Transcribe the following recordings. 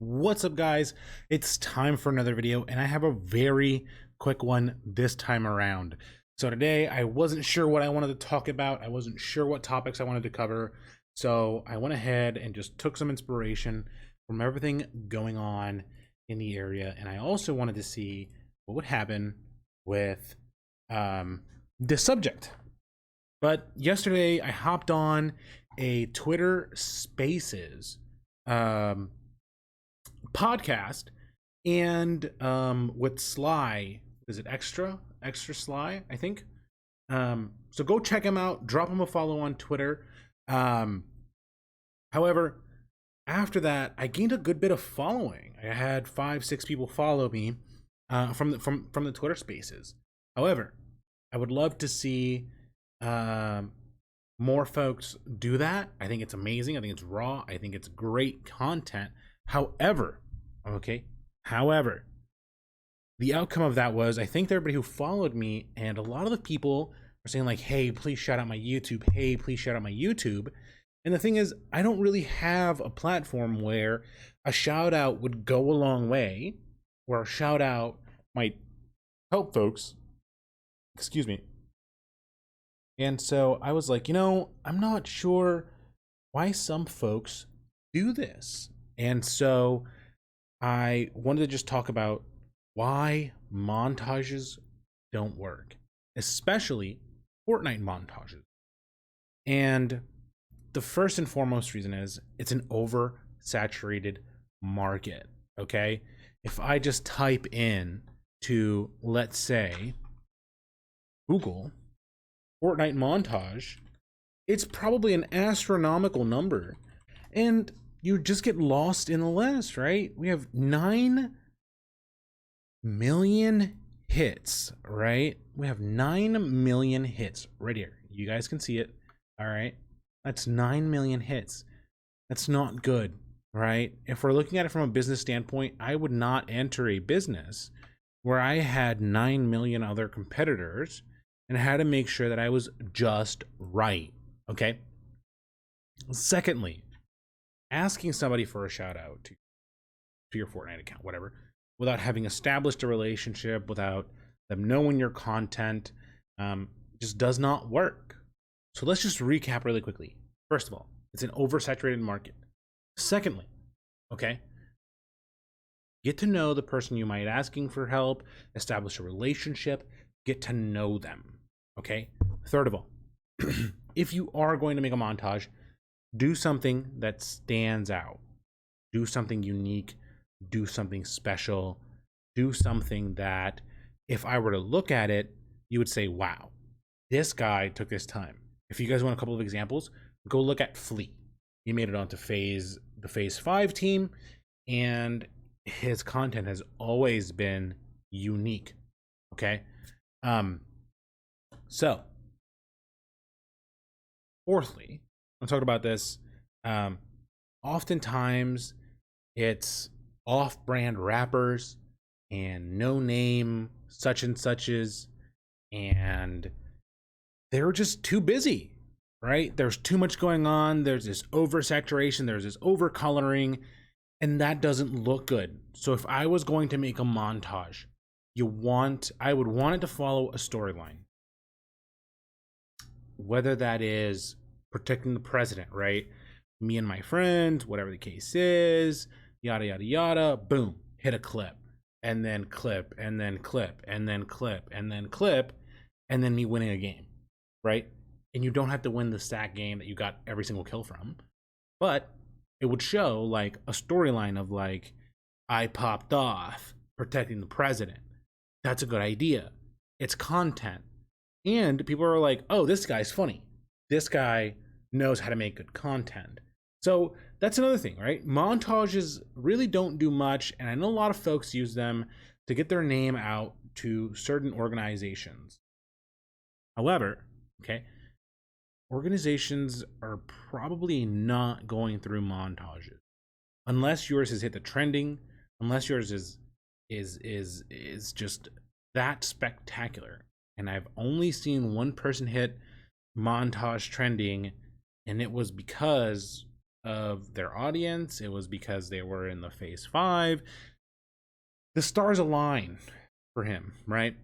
What's up, guys? It's time for another video, and I have a very quick one this time around. So today I wasn't sure what I wanted to talk about. I wasn't sure what topics I wanted to cover. So I went ahead and just took some inspiration from everything going on in the area, and I also wanted to see what would happen with this subject. But yesterday I hopped on a Twitter Spaces podcast, and with Sly, is it extra Sly, I think. So go check him out, drop him a follow on Twitter. However, after that I gained a good bit of following. I had 5-6 people follow me from the Twitter Spaces. However, I would love to see more folks do that. I think it's amazing. I think it's raw. I think it's great content. However, the outcome of that was, I think everybody who followed me, and a lot of the people are saying like, hey, please shout out my YouTube. Hey, please shout out my YouTube. And the thing is, I don't really have a platform where a shout out would go a long way, where a shout out might help folks. Excuse me. And so I was like, I'm not sure why some folks do this. And so I wanted to just talk about why montages don't work, especially Fortnite montages. And the first and foremost reason is it's an oversaturated market, okay? If I just type in to, let's say, Google Fortnite montage, it's probably an astronomical number, and you just get lost in the list, right? We have 9 million hits, right? We have 9 million hits right here. You guys can see it, all right? That's 9 million hits. That's not good, right? If we're looking at it from a business standpoint, I would not enter a business where I had 9 million other competitors and had to make sure that I was just right, okay? Secondly, asking somebody for a shout out to your Fortnite account, whatever, without having established a relationship, without them knowing your content, just does not work. So let's just recap really quickly. First of all, it's an oversaturated market. Secondly, okay, get to know the person you might be asking for help, establish a relationship, get to know them, okay? Third of all, if you are going to make a montage, do something that stands out. Do something unique. Do something special. Do something that, if I were to look at it, you would say, wow, this guy took this time. If you guys want a couple of examples, go look at Flea. He made it onto the Phase 5 team, and his content has always been unique, okay? So, fourthly, I'm talking about this. Oftentimes, it's off-brand rappers and no-name such and suches, and they're just too busy, right? There's too much going on. There's this oversaturation. There's this overcoloring, and that doesn't look good. So if I was going to make a montage, I would want it to follow a storyline. Whether that is protecting the president, right? Me and my friends, whatever the case is, yada, yada, yada, boom, hit a clip, and then clip, and then clip, and then clip, and then clip, and then me winning a game, right? And you don't have to win the stat game that you got every single kill from, but it would show like a storyline of like, I popped off protecting the president. That's a good idea. It's content. And people are like, oh, this guy's funny. This guy knows how to make good content. So that's another thing, right? Montages really don't do much, and I know a lot of folks use them to get their name out to certain organizations. However, okay, organizations are probably not going through montages unless yours has hit the trending, unless yours is just that spectacular. And I've only seen one person hit montage trending, and it was because of their audience. It was because they were in the phase 5. The stars align for him, right?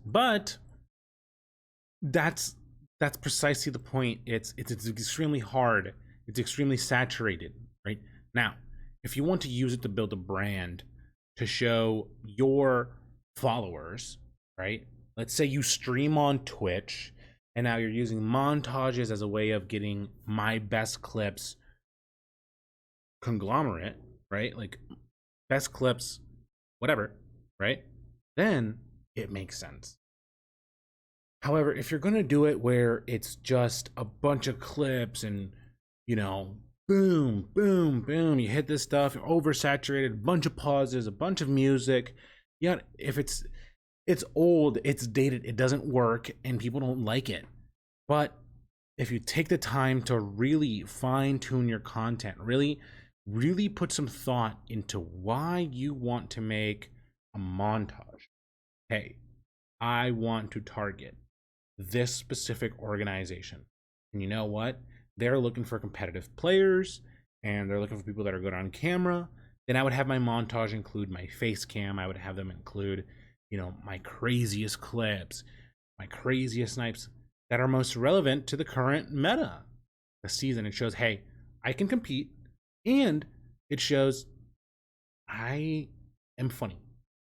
But that's precisely the point. It's extremely hard. It's extremely saturated, right? Now, if you want to use it to build a brand, to show your followers, right? Let's say you stream on Twitch and now you're using montages as a way of getting my best clips conglomerate, right? Like best clips, whatever, right? Then it makes sense. However, if you're going to do it where it's just a bunch of clips and, you know, boom, boom, boom, you hit this stuff, you're oversaturated, a bunch of pauses, a bunch of music. Yeah, if it's old, it's dated, it doesn't work, and people don't like it. But if you take the time to really fine tune your content, really put some thought into why you want to make a montage. Hey, I want to target this specific organization. And you know what? They're looking for competitive players and they're looking for people that are good on camera. Then I would have my montage include my face cam. I would have them include, you know, my craziest clips, my craziest snipes that are most relevant to the current meta. The season, it shows, hey, I can compete, and it shows I am funny.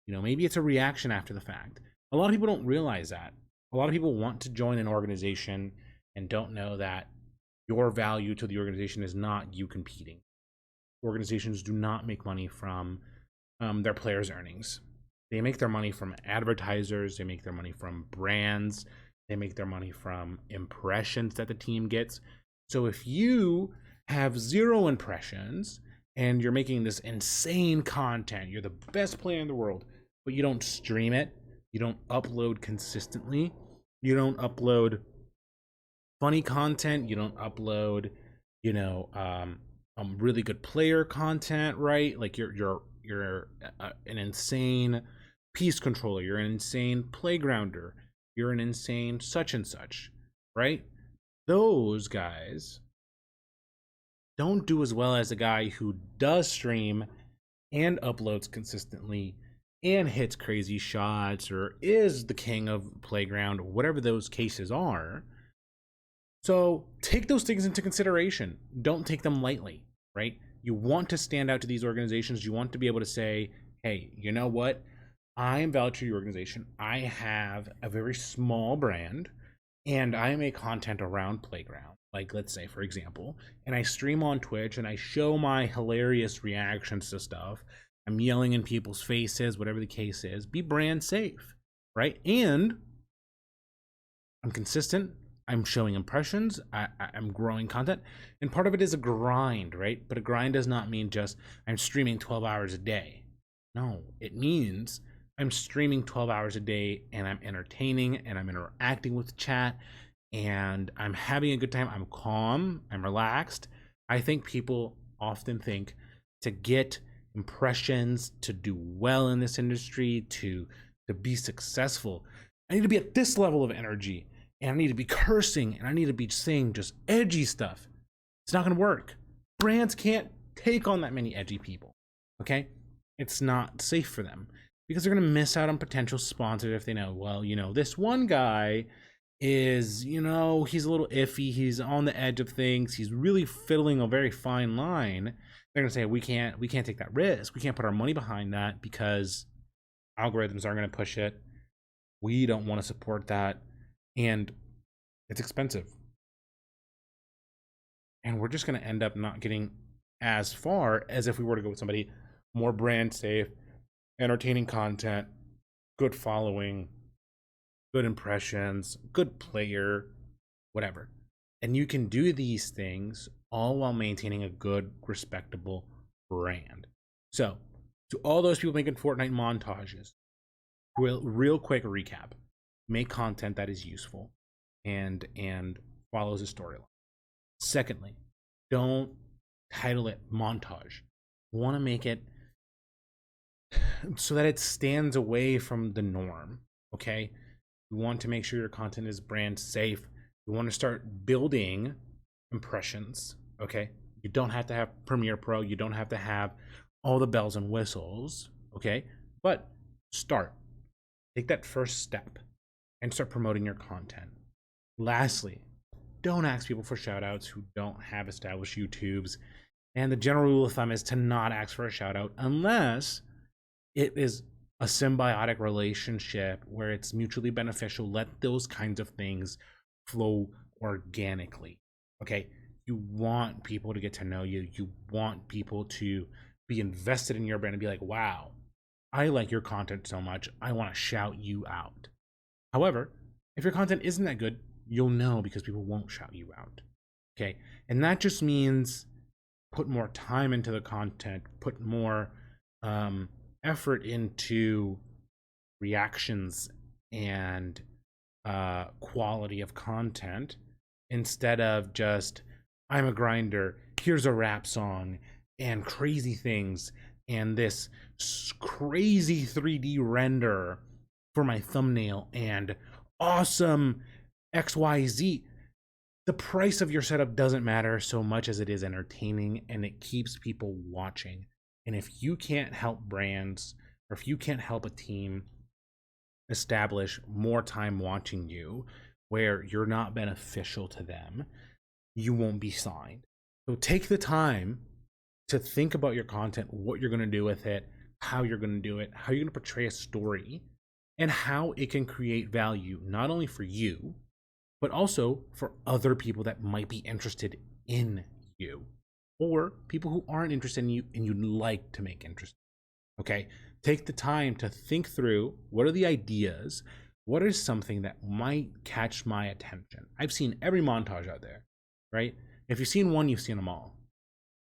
You know, maybe it's a reaction after the fact. A lot of people don't realize that. A lot of people want to join an organization and don't know that your value to the organization is not you competing. Organizations do not make money from their players' earnings. They make their money from advertisers. They make their money from brands. They make their money from impressions that the team gets. So if you have 0 impressions and you're making this insane content, you're the best player in the world, but you don't stream it, you don't upload consistently, you don't upload funny content, you don't upload, you know, really good player content, right? Like you're an insane piece controller, you're an insane playgrounder, you're an insane such and such, right? Those guys don't do as well as a guy who does stream and uploads consistently and hits crazy shots or is the king of playground, whatever those cases are. So take those things into consideration. Don't take them lightly, right? You want to stand out to these organizations. You want to be able to say, hey, you know what? I am valued to your organization. I have a very small brand and I make content around playground. Like, let's say, for example, and I stream on Twitch and I show my hilarious reactions to stuff. I'm yelling in people's faces, whatever the case is. Be brand safe, right? And I'm consistent. I'm showing impressions. I'm growing content. And part of it is a grind, right? But a grind does not mean just I'm streaming 12 hours a day. No, it means I'm streaming 12 hours a day and I'm entertaining and I'm interacting with chat and I'm having a good time. I'm calm. I'm relaxed. I think people often think to get impressions, to do well in this industry, to be successful, I need to be at this level of energy and I need to be cursing and I need to be saying just edgy stuff. It's not going to work. Brands can't take on that many edgy people. Okay? It's not safe for them because they're going to miss out on potential sponsors if they know, well, you know, this one guy is, you know, he's a little iffy. He's on the edge of things. He's really fiddling a very fine line. They're going to say, we can't take that risk. We can't put our money behind that because algorithms aren't going to push it. We don't want to support that. And it's expensive. And we're just going to end up not getting as far as if we were to go with somebody more brand safe, entertaining content, good following, good impressions, good player, whatever. And you can do these things all while maintaining a good, respectable brand. So, to all those people making Fortnite montages, real quick recap. Make content that is useful and follows a storyline. Secondly, don't title it montage. You want to make it so that it stands away from the norm, okay? You want to make sure your content is brand safe. You want to start building impressions, okay? You don't have to have Premiere Pro. You don't have to have all the bells and whistles, okay? But start. Take that first step and start promoting your content. Lastly, don't ask people for shout outs who don't have established YouTubes. And the general rule of thumb is to not ask for a shout out unless it is a symbiotic relationship where it's mutually beneficial. Let those kinds of things flow organically. Okay? You want people to get to know you. You want people to be invested in your brand and be like, wow, I like your content so much. I want to shout you out. However, if your content isn't that good, you'll know because people won't shout you out. Okay? And that just means put more time into the content, put more effort into reactions and quality of content instead of just, I'm a grinder, here's a rap song and crazy things and this crazy 3D render for my thumbnail and awesome XYZ. The price of your setup doesn't matter so much as it is entertaining and it keeps people watching. And if you can't help brands or if you can't help a team establish more time watching you where you're not beneficial to them, you won't be signed. So take the time to think about your content, what you're going to do with it, how you're going to do it, how you're going to portray a story, and how it can create value, not only for you, but also for other people that might be interested in you or people who aren't interested in you and you'd like to make interest. Okay? Take the time to think through what are the ideas, what is something that might catch my attention. I've seen every montage out there, right? If you've seen one, you've seen them all.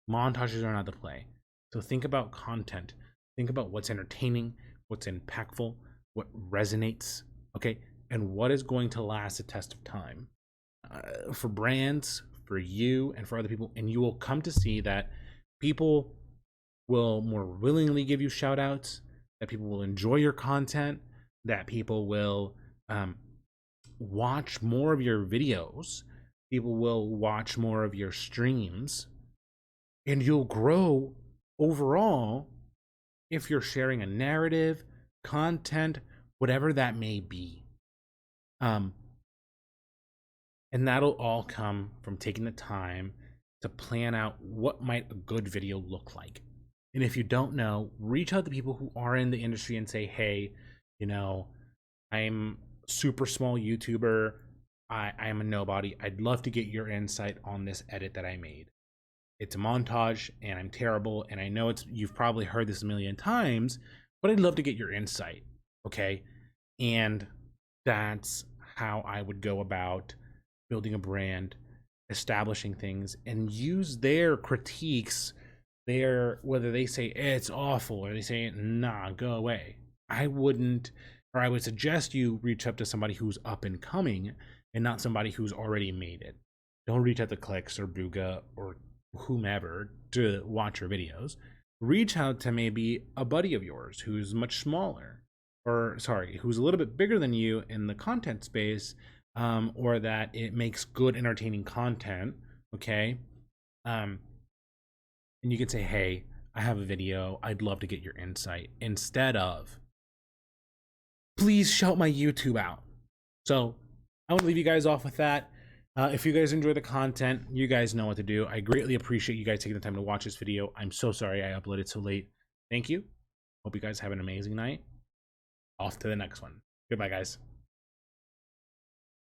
Montages are not the play. So think about content. Think about what's entertaining, what's impactful, what resonates, okay? And what is going to last the test of time for brands, for you, and for other people. And you will come to see that people will more willingly give you shout outs, that people will enjoy your content, that people will watch more of your videos, people will watch more of your streams, and you'll grow overall if you're sharing a narrative, content, whatever that may be. And that'll all come from taking the time to plan out what might a good video look like. And if you don't know, reach out to people who are in the industry and say, hey, you know, I'm a super small YouTuber. I'm a nobody. I'd love to get your insight on this edit that I made. It's a montage and I'm terrible. And I know you've probably heard this a million times, but I'd love to get your insight. Okay. And that's how I would go about building a brand, establishing things, and use their critiques, whether they say it's awful or they say nah, go away. I would suggest you reach up to somebody who's up and coming and not somebody who's already made it. Don't reach out to Clicks or Booga or whomever to watch your videos. Reach out to maybe a buddy of yours who's much smaller, who's a little bit bigger than you in the content space, or that it makes good, entertaining content, okay? And you can say, hey, I have a video, I'd love to get your insight, instead of, please shout my YouTube out. So I want to leave you guys off with that. If you guys enjoy the content, you guys know what to do. I greatly appreciate you guys taking the time to watch this video. I'm so sorry I uploaded so late. Thank you. Hope you guys have an amazing night. Off to the next one. Goodbye, guys.